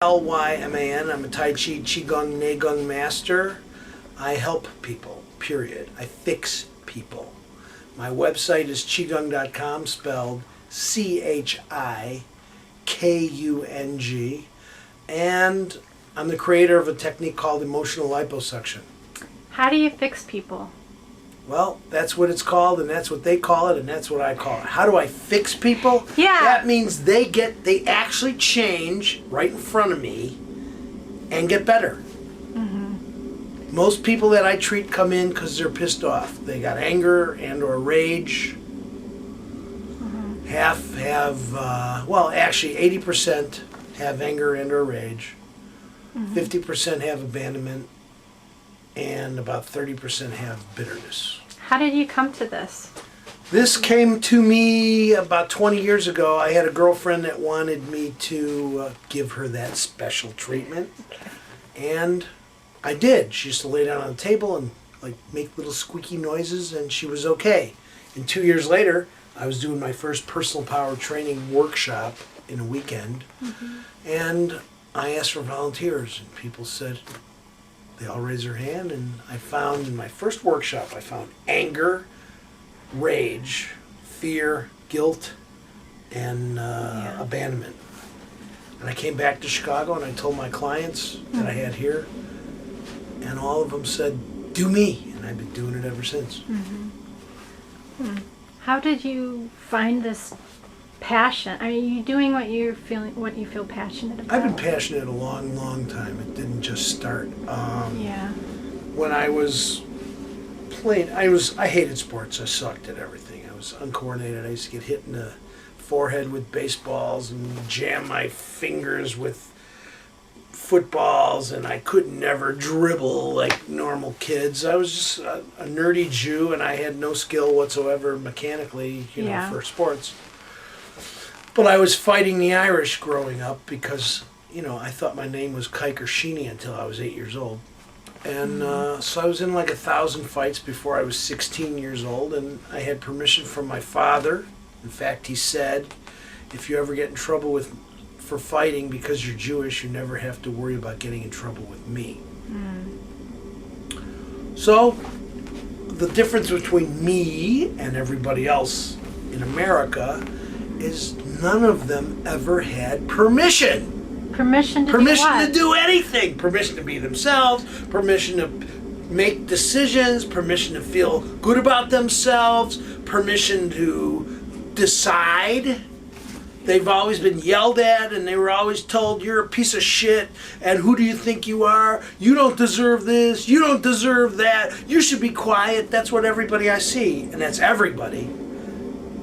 Clyman. I'm a Tai Chi Qigong Neigong master. I help people, period. I fix people. My website is qigong.com, spelled Chikung. And I'm the creator of a technique called emotional liposuction. How do you fix people? Well, that's what it's called, and that's what they call it, and that's what I call it. How do I fix people? Yeah. That means they actually change right in front of me and get better. Mm-hmm. Most people that I treat come in because they're pissed off. They got anger and or rage. Mm-hmm. Half have, actually 80% have anger and or rage. Mm-hmm. 50% have abandonment. And about 30% have bitterness. How did you come to this? This came to me about 20 years ago. I had a girlfriend that wanted me to give her that special treatment. Okay. And I did. She used to lay down on the table and make little squeaky noises, and she was okay. And 2 years later, I was doing my first personal power training workshop in a weekend. Mm-hmm. And I asked for volunteers, and people said, they all raised their hand, and I found in my first workshop, I found anger, rage, fear, guilt, and abandonment. And I came back to Chicago, and I told my clients that I had here, and all of them said, do me, and I've been doing it ever since. Mm-hmm. How did you find this passion? Are you doing what you feel passionate about? I've been passionate a long, long time. It didn't just start. When I was playing, I hated sports. I sucked at everything. I was uncoordinated. I used to get hit in the forehead with baseballs and jam my fingers with footballs, and I could never dribble like normal kids. I was just a nerdy Jew, and I had no skill whatsoever mechanically, for sports. But I was fighting the Irish growing up because, I thought my name was Kike or Sheeny until I was 8 years old. And so I was in 1,000 fights before I was 16 years old, and I had permission from my father. In fact, he said, if you ever get in trouble for fighting because you're Jewish, you never have to worry about getting in trouble with me. Mm. So the difference between me and everybody else in America is none of them ever had permission. Permission to do anything. Permission to be themselves. Permission to make decisions. Permission to feel good about themselves. Permission to decide. They've always been yelled at, and they were always told, you're a piece of shit, and who do you think you are? You don't deserve this. You don't deserve that. You should be quiet. That's what everybody I see, and that's everybody.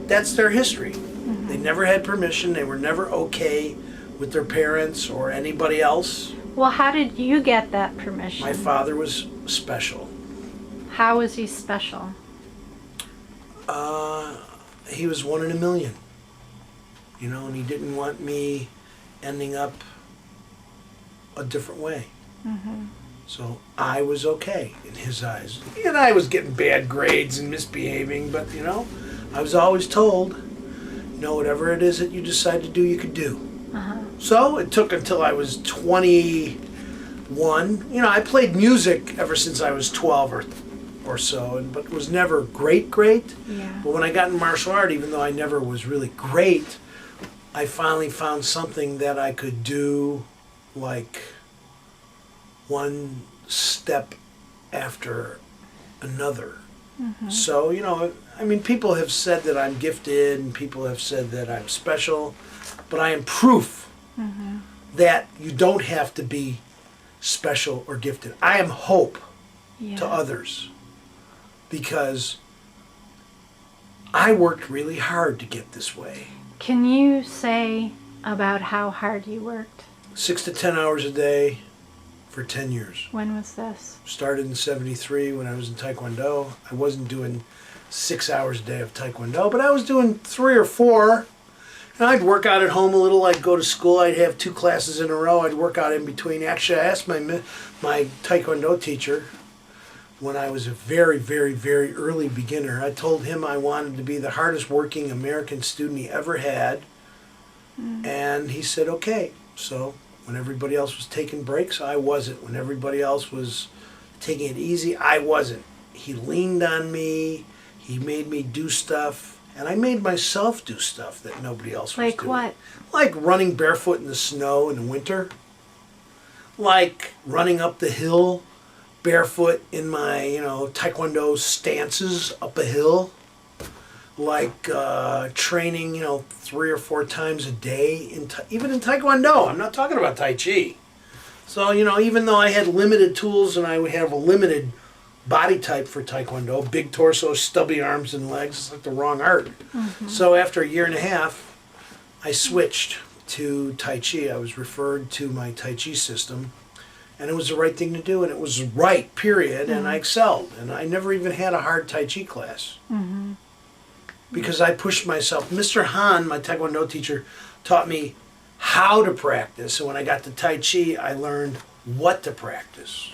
That's their history. Mm-hmm. They never had permission. They were never okay with their parents or anybody else. Well, how did you get that permission? My father was special. How was he special? He was one in a million. And he didn't want me ending up a different way. Mm-hmm. So I was okay in his eyes. And I was getting bad grades and misbehaving, but, I was always told, whatever it is that you decide to do, you could do. Uh-huh. So it took until I was 21. I played music ever since I was 12 or so, but was never great. Yeah. But when I got in martial art, even though I never was really great, I finally found something that I could do one step after another. Mm-hmm. So, people have said that I'm gifted, and people have said that I'm special, but I am proof that you don't have to be special or gifted. I am hope to others because I worked really hard to get this way. Can you say about how hard you worked? 6 to 10 hours a day for 10 years. When was this? Started in 73 when I was in Taekwondo. I wasn't doing 6 hours a day of Taekwondo, but I was doing 3 or 4. And I'd work out at home a little. I'd go to school. I'd have 2 classes in a row. I'd work out in between. Actually, I asked my Taekwondo teacher when I was a very, very, very early beginner. I told him I wanted to be the hardest working American student he ever had. Mm. And he said, okay. So When everybody else was taking breaks, I wasn't. When everybody else was taking it easy, I wasn't. He leaned on me. He made me do stuff. And I made myself do stuff that nobody else was doing. Like what? Like running barefoot in the snow in the winter. Like running up the hill barefoot in my, Taekwondo stances up a hill. Like training, 3 or 4 times a day, even in Taekwondo. I'm not talking about Tai Chi. So, even though I had limited tools and I would have a limited body type for Taekwondo, big torso, stubby arms and legs, it's like the wrong art. Mm-hmm. So after a year and a half, I switched to Tai Chi. I was referred to my Tai Chi system, and it was the right thing to do, and it was right, period, and I excelled. And I never even had a hard Tai Chi class. Mm-hmm. Because I pushed myself. Mr. Han, my Taekwondo teacher, taught me how to practice. And when I got to Tai Chi, I learned what to practice.